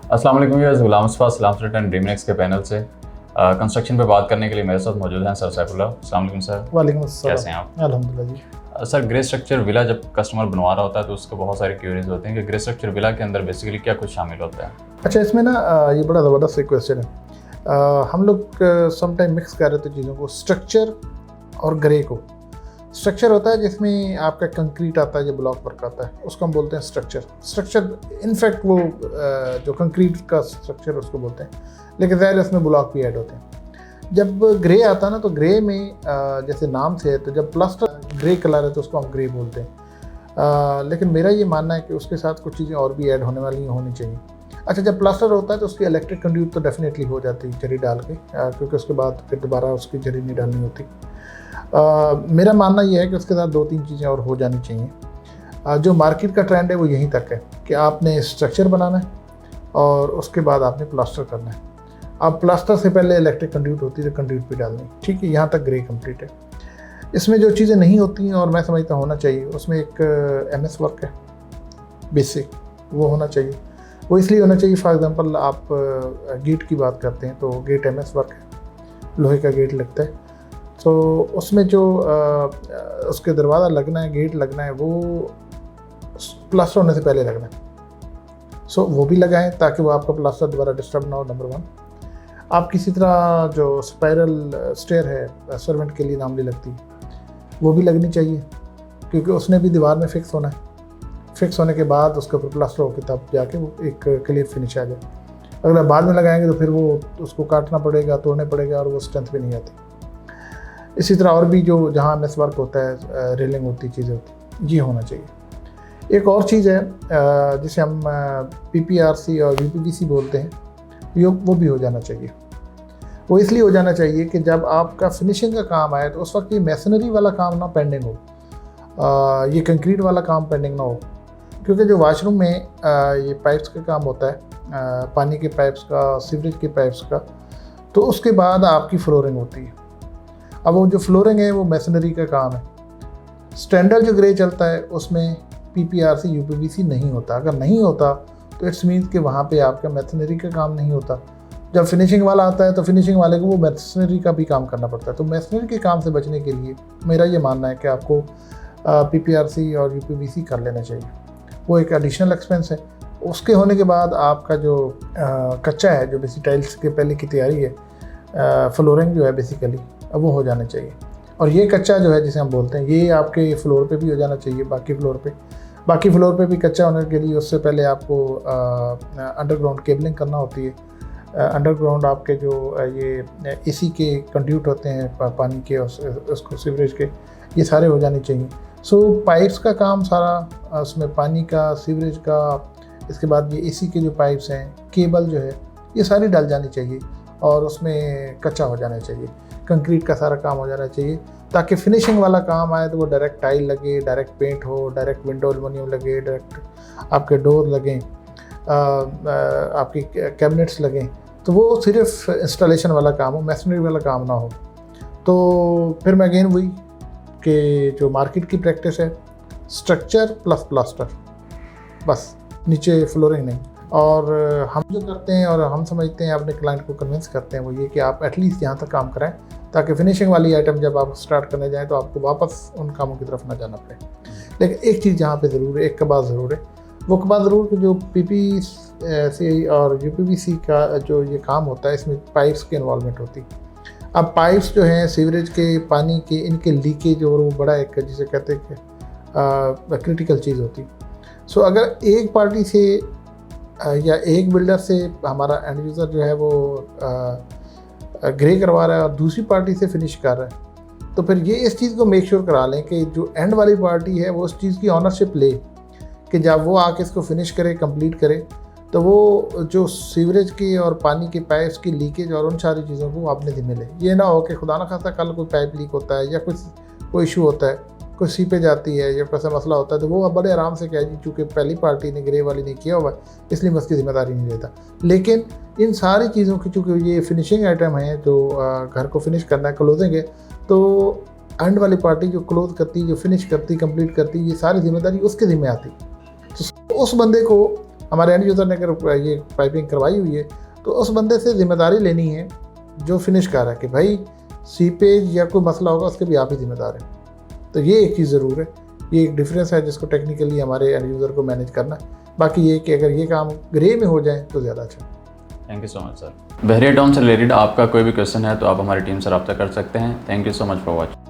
अस्सलाम वालेकुम व्यूअर्स, गुलाम मुस्तफ़ा सलाम रिटर्न ड्रीमनेक्स के पैनल से कंस्ट्रक्शन पे बात करने के लिए मेरे साथ मौजूद हैं सर सैफुल्लाह। अस्सलाम वालेकुम सर। वालेकुम अस्सलाम। कैसे हैं आप? अल्हम्दुलिल्लाह जी। सर, ग्रे स्ट्रक्चर विला जब कस्टमर बनवा रहा होता है तो उसको बहुत सारे क्यूरीज होते हैं कि ग्रे स्ट्रक्चर विला के अंदर बेसिकली क्या कुछ शामिल होता है। अच्छा, इसमें ना ये बड़ा ज़बरदस्त एक क्वेश्चन है। हम लोग सम टाइम मिक्स कर रहे थे चीज़ों को, स्ट्रक्चर और ग्रे को। स्ट्रक्चर होता है जिसमें आपका कंक्रीट आता है, जो ब्लॉक वर्क आता है, उसको हम बोलते हैं स्ट्रक्चर इनफैक्ट वो जो कंक्रीट का स्ट्रक्चर उसको बोलते हैं, लेकिन ज़ाहिर उसमें ब्लॉक भी ऐड होते हैं। जब ग्रे आता है ना, तो ग्रे में जैसे नाम से है, तो जब प्लास्टर ग्रे कलर है तो उसको हम ग्रे बोलते हैं। लेकिन मेरा ये मानना है कि उसके साथ कुछ चीज़ें और भी ऐड होने वाली होनी चाहिए। अच्छा, जब प्लास्टर होता है तो उसकी इलेक्ट्रिक कंड्यूट तो डेफिनेटली हो जाती है जरी डाल के, क्योंकि उसके बाद फिर दोबारा उसकी जरी नहीं डालनी होती। मेरा मानना ये है कि उसके साथ 2-3 चीज़ें और हो जानी चाहिए। जो मार्केट का ट्रेंड है वो यहीं तक है कि आपने स्ट्रक्चर बनाना है और उसके बाद आपने प्लास्टर करना है। अब प्लास्टर से पहले इलेक्ट्रिक कंड्यूट होती है तो कंड्यूट भी डालनी, ठीक है। यहाँ तक ग्रे कंप्लीट है। इसमें जो चीज़ें नहीं होती हैं और मैं समझता होना चाहिए, उसमें एक MS वर्क है बेसिक, वो होना चाहिए। वो इसलिए होना चाहिए, फॉर एग्जांपल आप गेट की बात करते हैं तो गेट MS वर्क है, लोहे का गेट लगता है, तो उसमें जो उसके दरवाज़ा लगना है, गेट लगना है, वो प्लास्टर होने से पहले लगना है। सो वो भी लगाएं ताकि वो आपका प्लास्टर दोबारा डिस्टर्ब ना हो। नंबर 1, आप किसी तरह जो स्पाइरल स्टेयर है सर्वेंट के लिए नामली लगती, वो भी लगनी चाहिए, क्योंकि उसने भी दीवार में फिक्स होना है। फिक्स होने के बाद उसके ऊपर प्लास्टर होकर तब जाके वो एक क्लियर फिनिश आ जाए। अगर आप बाद में लगाएंगे तो फिर वो उसको काटना पड़ेगा, तोड़ने पड़ेगा और वो स्ट्रेंथ भी नहीं आती। इसी तरह और भी जो जहाँ MS वर्क होता है, रेलिंग होती, चीज़ें होती, ये होना चाहिए। एक और चीज़ है जिसे हम PPRC और UPVC बोलते हैं, वो भी हो जाना चाहिए। वो इसलिए हो जाना चाहिए कि जब आपका फिनिशिंग का काम आए तो उस वक्त ये मैसनरी वाला काम ना पेंडिंग हो, ये कंक्रीट वाला काम पेंडिंग ना हो। क्योंकि जो वॉशरूम में ये पाइप्स का काम होता है, पानी के पाइप्स का, सीवरेज के पाइप्स का, तो उसके बाद आपकी फ्लोरिंग होती है। अब वो जो फ्लोरिंग है वो मैसनरी का काम है। स्टैंडर्ड जो ग्रे चलता है उसमें PPRC UPVC नहीं होता। अगर नहीं होता तो इट्स मीन्स कि वहाँ पे आपका मैसनरी का काम नहीं होता। जब फिनिशिंग वाला आता है तो फिनिशिंग वाले को वो मैसनरी का भी काम करना पड़ता है। तो मैसनरी के काम से बचने के लिए मेरा ये मानना है कि आपको PPRC और UPVC कर लेना चाहिए। वो एक एडिशनल एक्सपेंस है। उसके होने के बाद आपका जो कच्चा है, जो बेसिक टाइल्स के पहले की तैयारी है, फ्लोरिंग जो है बेसिकली, अब वो हो जाना चाहिए। और ये कच्चा जो है जिसे हम बोलते हैं, ये आपके फ्लोर पे भी हो जाना चाहिए। बाकी फ्लोर पे भी कच्चा होने के लिए उससे पहले आपको अंडरग्राउंड केबलिंग करना होती है। अंडरग्राउंड आपके जो ये AC के कंड्यूट होते हैं, पानी के और उसको सीवरेज के, ये सारे हो जाने चाहिए। सो पाइप्स का काम सारा, उसमें पानी का, सीवरेज का, इसके बाद ये AC के जो पाइप्स हैं, केबल जो है, ये सारी डल जानी चाहिए और उसमें कच्चा हो जाना चाहिए। कंक्रीट का सारा काम हो जाना चाहिए ताकि फिनिशिंग वाला काम आए तो वो डायरेक्ट टाइल लगे, डायरेक्ट पेंट हो, डायरेक्ट विंडो एल्युमिनियम लगे, डायरेक्ट आपके डोर लगें, आपकी कैबिनेट्स लगें। तो वो सिर्फ इंस्टॉलेशन वाला काम हो, मैसनरी वाला काम ना हो। तो फिर मैं अगेन वही कि जो मार्केट की प्रैक्टिस है, स्ट्रक्चर प्लस प्लास्टर, बस, नीचे फ्लोरिंग नहीं। और हम जो करते हैं और हम समझते हैं, अपने क्लाइंट को कन्विंस करते हैं, वो ये कि आप एटलीस्ट यहाँ तक काम कराएं ताकि फिनिशिंग वाली आइटम जब आप स्टार्ट करने जाएं तो आपको वापस उन कामों की तरफ ना जाना पड़े। लेकिन एक चीज़ यहाँ पे ज़रूर है, एक कबात ज़रूर है, वो कबात ज़रूर कि जो PPC और UPVC का जो ये काम होता है, इसमें पाइप्स की इन्वॉल्वमेंट होती है। अब पाइप्स जो हैं सीवरेज के, पानी के, इनके लीकेज और वो बड़ा एक जिसे कहते हैं कि क्रिटिकल चीज़ होती। सो अगर एक पार्टी से या एक बिल्डर से हमारा एंड यूज़र जो है वो ग्रे करवा रहा है और दूसरी पार्टी से फिनिश कर रहा है, तो फिर ये इस चीज़ को मेक श्योर करा लें कि जो एंड वाली पार्टी है वो उस चीज़ की ऑनरशिप ले, कि जब वो आके इसको फिनिश करे, कंप्लीट करे, तो वो जो सीवरेज की और पानी के पाइप्स की लीकेज और उन सारी चीज़ों को अपने ज़िम्मे ले। ये ना हो कि खुदा ना खास्ता कल कोई पाइप लीक होता है या कोई इशू होता है, कोई सीपेज आती है या कैसा मसला होता है, तो वो अब बड़े आराम से कह जी चूँकि पहली पार्टी ने, ग्रे वाली ने किया हुआ है, इसलिए मैं उसकी जिम्मेदारी नहीं लेता। लेकिन इन सारी चीज़ों की, चूँकि ये फिनिशिंग आइटम है, जो घर को फिनिश करना है, क्लोजिंग है, तो एंड वाली पार्टी जो क्लोज करती, जो फिनिश करती, कंप्लीट करती, ये सारी जिम्मेदारी उसके ज़िम्मे आती। तो उस बंदे को हमारे एंड यूज़र ने अगर ये पाइपिंग करवाई हुई है तो उस बंदे से जिम्मेदारी लेनी है जो फिनिश कर रहा है कि भाई सीपेज या कोई मसला होगा उसके भी आप ही जिम्मेदार हैं। तो ये एक चीज़ ज़रूर है, ये एक डिफरेंस है जिसको टेक्निकली हमारे एंड यूज़र को मैनेज करना है। बाकी ये कि अगर ये काम ग्रे में हो जाए तो ज़्यादा अच्छा। Thank you so much sir. Bahria town से रिलेटेड आपका कोई भी क्वेश्चन है तो आप हमारी टीम से रब्ता कर सकते हैं। Thank you so much for watching.